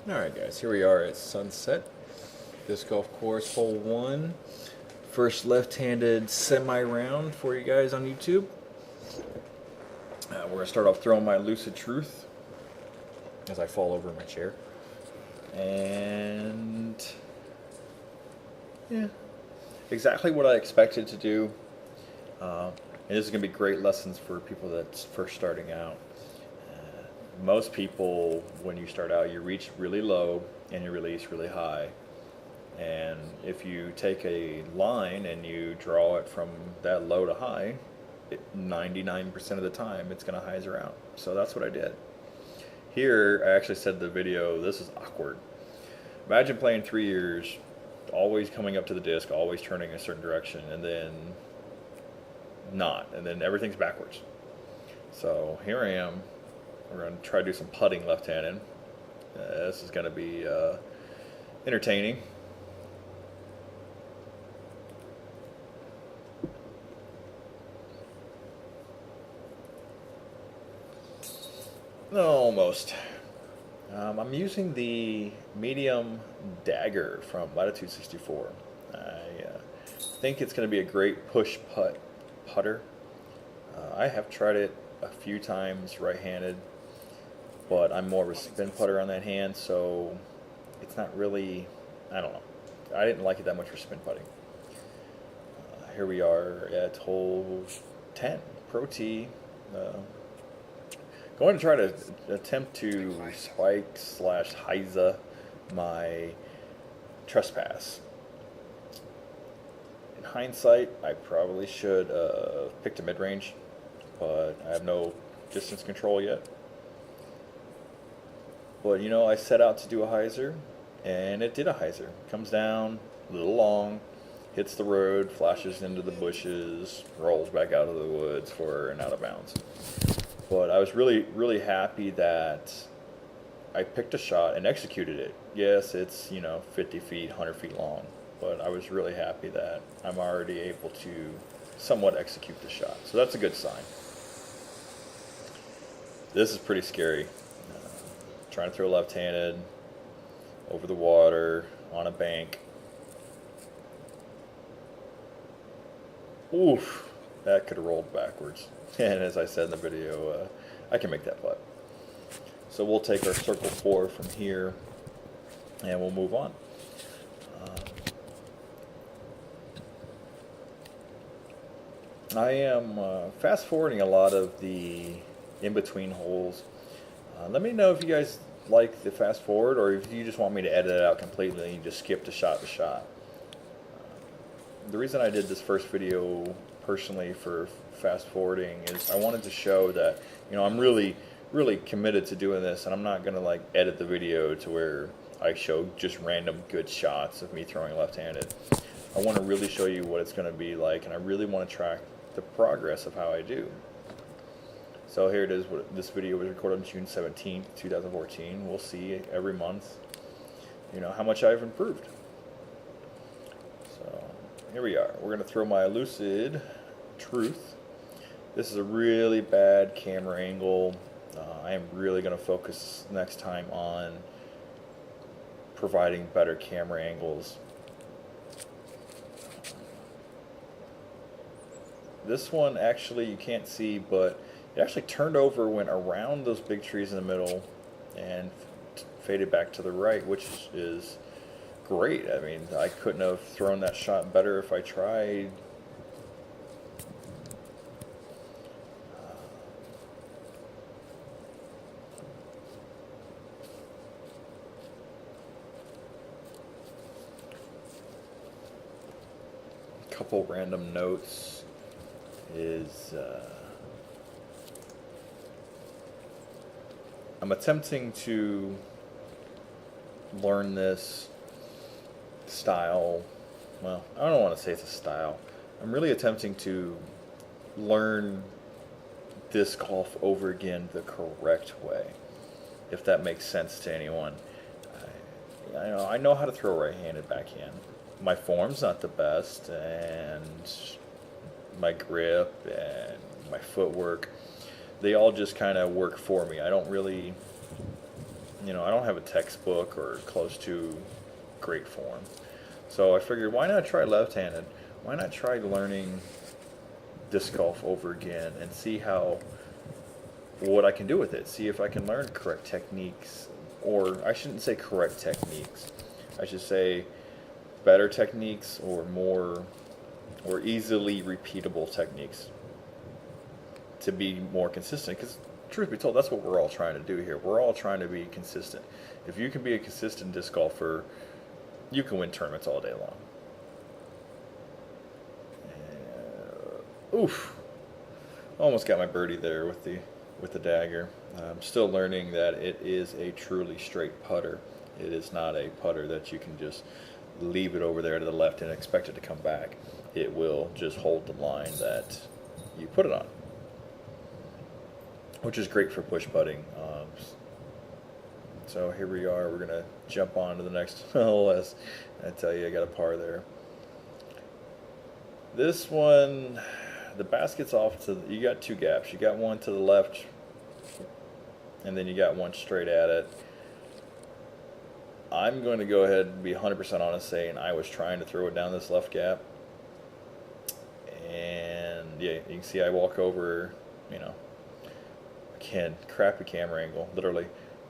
Alright guys, here we are at Sunset Disc Golf Course, hole 1. First left-handed semi-round for you guys on YouTube. We're going to start off throwing my Lucid Truth as I fall over in my chair. And yeah, exactly what I expected to do. And this is going to be great lessons for people that's first starting out. Most people, when you start out, you reach really low and you release really high. And if you take a line and you draw it from that low to high, 99% of the time it's going to hyzer out. So that's what I did. Here, I actually said in the video, this is awkward. Imagine playing 3 years, always coming up to the disc, always turning a certain direction, and then not, and then everything's backwards. So here I am. We're going to try to do some putting left-handed. This is going to be entertaining. Almost. I'm using the medium dagger from Latitude 64. I think it's going to be a great push putter. I have tried it a few times right-handed, but I'm more of a spin putter on that hand, so it's not really, I don't know. I didn't like it that much for spin putting. Here we are at hole 10, Pro Tee. Going to try to attempt to spike / hyza my trespass. In hindsight, I probably should have picked a mid-range, but I have no distance control yet. But you know, I set out to do a hyzer, and it did a hyzer. Comes down, a little long, hits the road, flashes into the bushes, rolls back out of the woods for an out of bounds. But I was really happy that I picked a shot and executed it. Yes, it's, you know, 50 feet, 100 feet long, but I was really happy that I'm already able to somewhat execute the shot. So that's a good sign. This is pretty scary. Trying to throw left-handed over the water on a bank. Oof, that could have rolled backwards. And as I said in the video, I can make that putt. So we'll take our circle 4 from here and we'll move on. I am fast forwarding a lot of the in-between holes. Let me know if you guys like the fast forward, or if you just want me to edit it out completely and you just skip to shot. The reason I did this first video personally for fast forwarding is I wanted to show that, you know, I'm really committed to doing this, and I'm not gonna like edit the video to where I show just random good shots of me throwing left-handed. I want to really show you what it's going to be like, and I really want to track the progress of how I do. So here it is. This video was recorded on June 17th, 2014. We'll see every month, you know, how much I've improved. So here we are. We're going to throw my Lucid Truth. This is a really bad camera angle. I am really going to focus next time on providing better camera angles. This one actually you can't see, but it actually turned over, went around those big trees in the middle, and faded back to the right, which is great. I mean, I couldn't have thrown that shot better if I tried. Couple random notes is I'm attempting to learn this style. Well, I don't want to say it's a style. I'm really attempting to learn disc golf over again the correct way, if that makes sense to anyone. I know how to throw right-handed backhand. My form's not the best, and my grip and my footwork, they all just kind of work for me. I don't really, I don't have a textbook or close to great form. So I figured, why not try left-handed? Why not try learning disc golf over again and see what I can do with it. See if I can learn correct techniques, or I shouldn't say correct techniques. I should say better techniques or easily repeatable techniques to be more consistent. Because truth be told, that's what we're all trying to do here. We're all trying to be consistent. If you can be a consistent disc golfer, you can win tournaments all day long. Oof! Almost got my birdie there with the dagger. I'm still learning that it is a truly straight putter. It is not a putter that you can just leave it over there to the left and expect it to come back. It will just hold the line that you put it on, which is great for push putting. So here we are. We're gonna jump on to the next hole. As I tell you, I got a par there. This one, the basket's off to. You got two gaps. You got one to the left, and then you got one straight at it. I'm going to go ahead and be 100% honest, saying I was trying to throw it down this left gap, and yeah, you can see I walk over. Again, crappy camera angle, literally.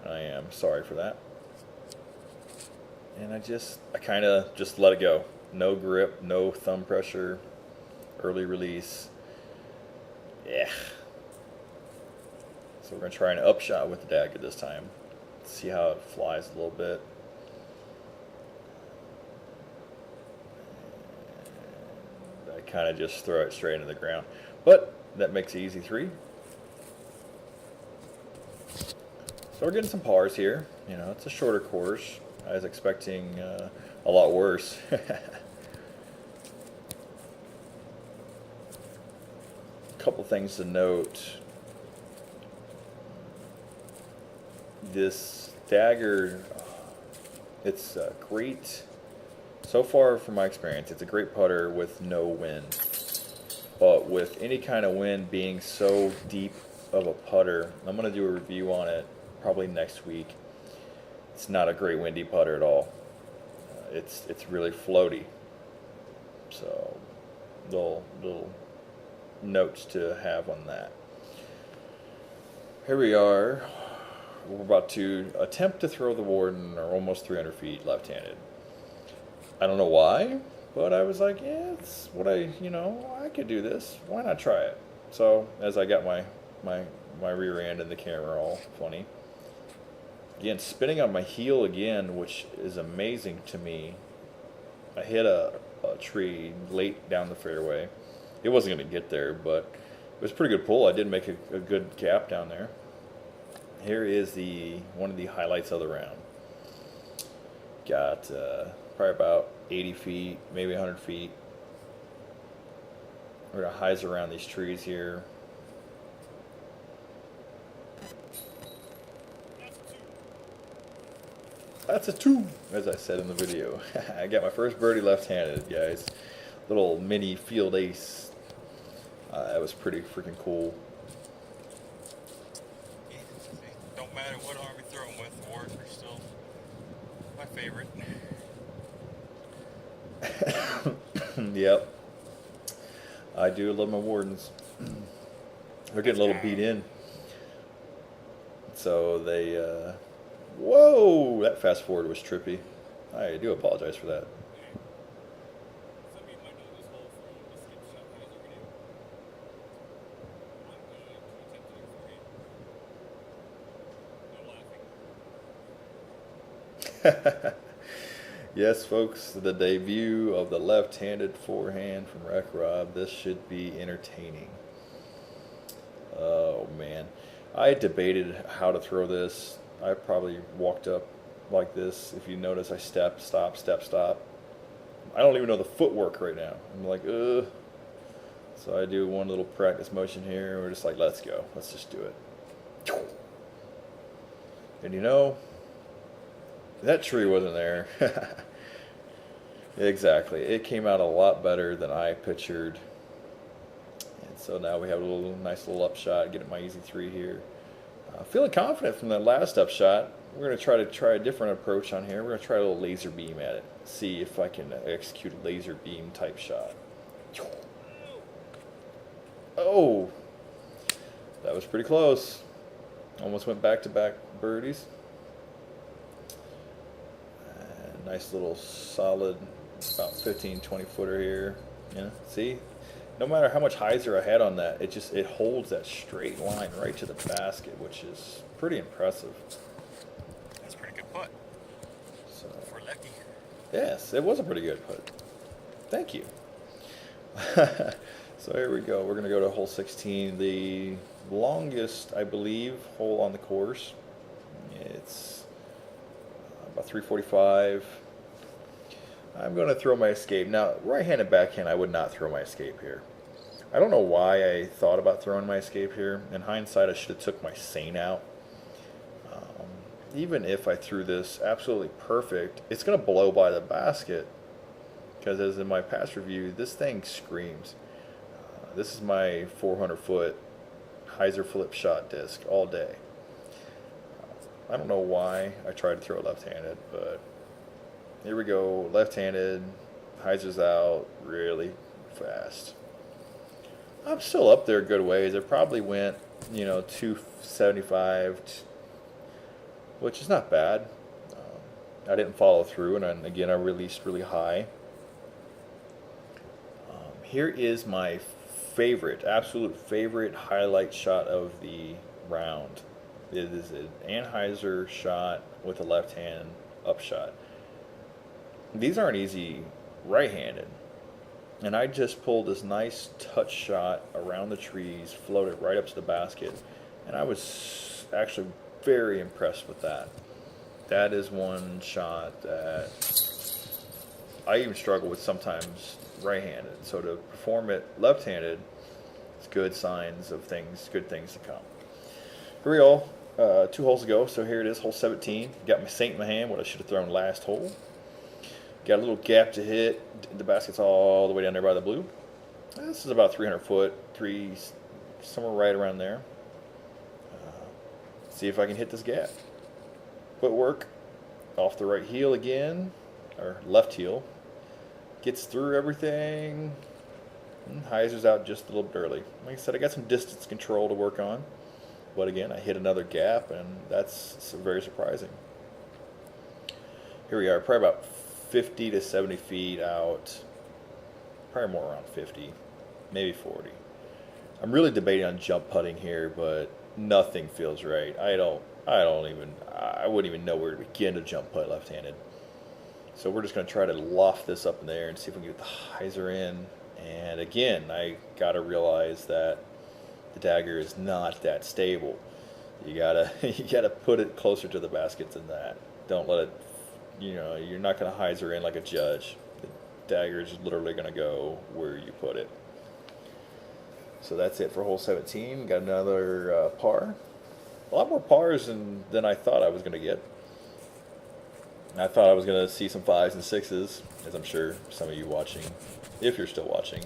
I am sorry for that. And I kind of just let it go. No grip, no thumb pressure, early release. Yeah. So we're going to try an upshot with the dagger this time. See how it flies a little bit. And I kind of just throw it straight into the ground. But that makes it easy 3. So we're getting some pars here. It's a shorter course. I was expecting a lot worse. Couple things to note. This dagger, it's great. So far from my experience, it's a great putter with no wind. But with any kind of wind being so deep of a putter, I'm going to do a review on it probably next week. It's not a great windy putter at all. It's really floaty. So little notes to have on that. Here we are. We're about to attempt to throw the Warden, or almost 300 feet, left-handed. I don't know why, but I was like, yeah, it's what I could do this. Why not try it? So as I got my rear end in the camera all funny. Again, spinning on my heel again, which is amazing to me. I hit a tree late down the fairway. It wasn't going to get there, but it was a pretty good pull. I did make a good gap down there. Here is one of the highlights of the round. Got probably about 80 feet, maybe 100 feet. We're going to hyze around these trees here. That's a 2, as I said in the video. I got my first birdie left-handed, guys. Little mini field ace. That was pretty freaking cool. Don't matter what arm you throw them with, the Wardens are still my favorite. Yep. I do love my Wardens. They're getting a little beat in. So they... Whoa! That fast forward was trippy. I do apologize for that. Yes, folks, the debut of the left-handed forehand from Rack Rob. This should be entertaining. Oh, man. I debated how to throw this. I probably walked up like this. If you notice, I step, stop, step, stop. I don't even know the footwork right now. I'm like, ugh. So I do one little practice motion here. We're just like, let's go. Let's just do it. And that tree wasn't there. Exactly. It came out a lot better than I pictured. So now we have a nice little upshot, getting my easy 3 here. Feeling confident from that last upshot. We're going to try a different approach on here. We're going to try a little laser beam at it. See if I can execute a laser beam type shot. Oh, that was pretty close. Almost went back-to-back birdies. And nice little solid, about 15, 20 footer here. Yeah, see? No matter how much hyzer I had on that, it holds that straight line right to the basket, which is pretty impressive. That's a pretty good putt. So, For lefty. yes, it was a pretty good putt. Thank you. So here we go. We're going to go to hole 16, the longest, I believe, hole on the course. It's about 345. I'm going to throw my escape. Now, right-handed backhand, I would not throw my escape here. I don't know why I thought about throwing my escape here. In hindsight, I should have took my seine out. Even if I threw this absolutely perfect, it's going to blow by the basket. Because as in my past review, this thing screams. This is my 400-foot hyzer flip shot disc all day. I don't know why I tried to throw it left-handed, but here we go, left-handed, hyzer's out really fast. I'm still up there a good ways. It probably went, 275, which is not bad. I didn't follow through, and again, I released really high. Here is my absolute favorite highlight shot of the round. It is an Anheuser shot with a left-hand upshot. These aren't easy right-handed. And I just pulled this nice touch shot around the trees, floated right up to the basket, and I was actually very impressed with that. That is one shot that I even struggle with sometimes right-handed. So to perform it left-handed, it's good signs of good things to come. Here we go, 2 holes to go. So here it is, hole 17. Got my Saint in my hand, what I should have thrown last hole. Got a little gap to hit. The basket's all the way down there by the blue. This is about 300 foot, somewhere right around there. See if I can hit this gap. Footwork off the right heel again, or left heel. Gets through everything. Hyzer's out just a little bit early. Like I said, I got some distance control to work on. But again, I hit another gap, and that's very surprising. Here we are, probably about 50 to 70 feet out. Probably more around 50, maybe 40. I'm really debating on jump putting here, but nothing feels right. I wouldn't even know where to begin to jump putt left-handed. So we're just going to try to loft this up in there and see if we can get the hyzer in. And again, I got to realize that the dagger is not that stable. You gotta put it closer to the basket than that. Don't let it, you're not going to hyzer in like a judge. The dagger is literally going to go where you put it. So that's it for hole 17. Got another par. A lot more pars than I thought I was going to get. I thought I was going to see some 5s and 6s, as I'm sure some of you watching, if you're still watching,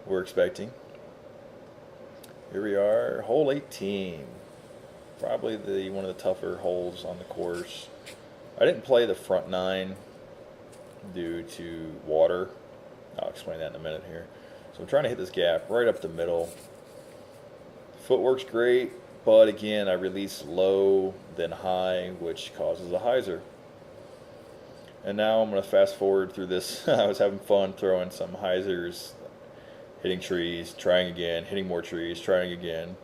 were expecting. Here we are, hole 18. Probably one of the tougher holes on the course. I didn't play the front 9 due to water. I'll explain that in a minute here. So I'm trying to hit this gap right up the middle. Footwork's great, but again, I release low, then high, which causes a hyzer. And now I'm going to fast forward through this. I was having fun throwing some hyzers, hitting trees, trying again, hitting more trees, trying again,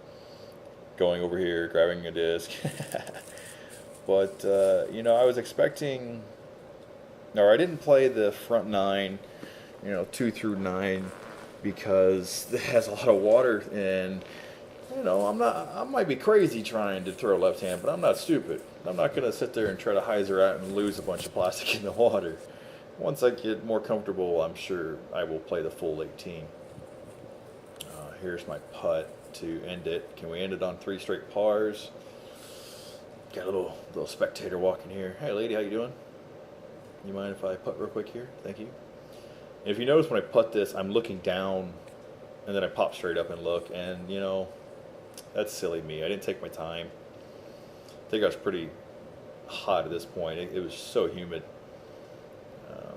going over here, grabbing a disc. But, I was expecting, or I didn't play the front 9, 2 through 9, because it has a lot of water, and I might be crazy trying to throw left hand, but I'm not stupid. I'm not going to sit there and try to hyzer out and lose a bunch of plastic in the water. Once I get more comfortable, I'm sure I will play the full 18. Here's my putt to end it. Can we end it on 3 straight pars? Got a little spectator walking here. Hey lady, how you doing? You mind if I putt real quick here? Thank you. And if you notice when I putt this, I'm looking down and then I pop straight up and look, and you know, that's silly me. I didn't take my time. I think I was pretty hot at this point. It was so humid.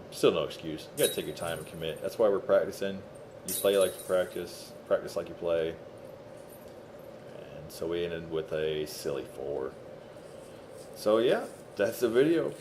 Still no excuse. You gotta take your time and commit. That's why we're practicing. You play like you practice, practice like you play. And so we ended with a silly 4. So yeah, that's the video.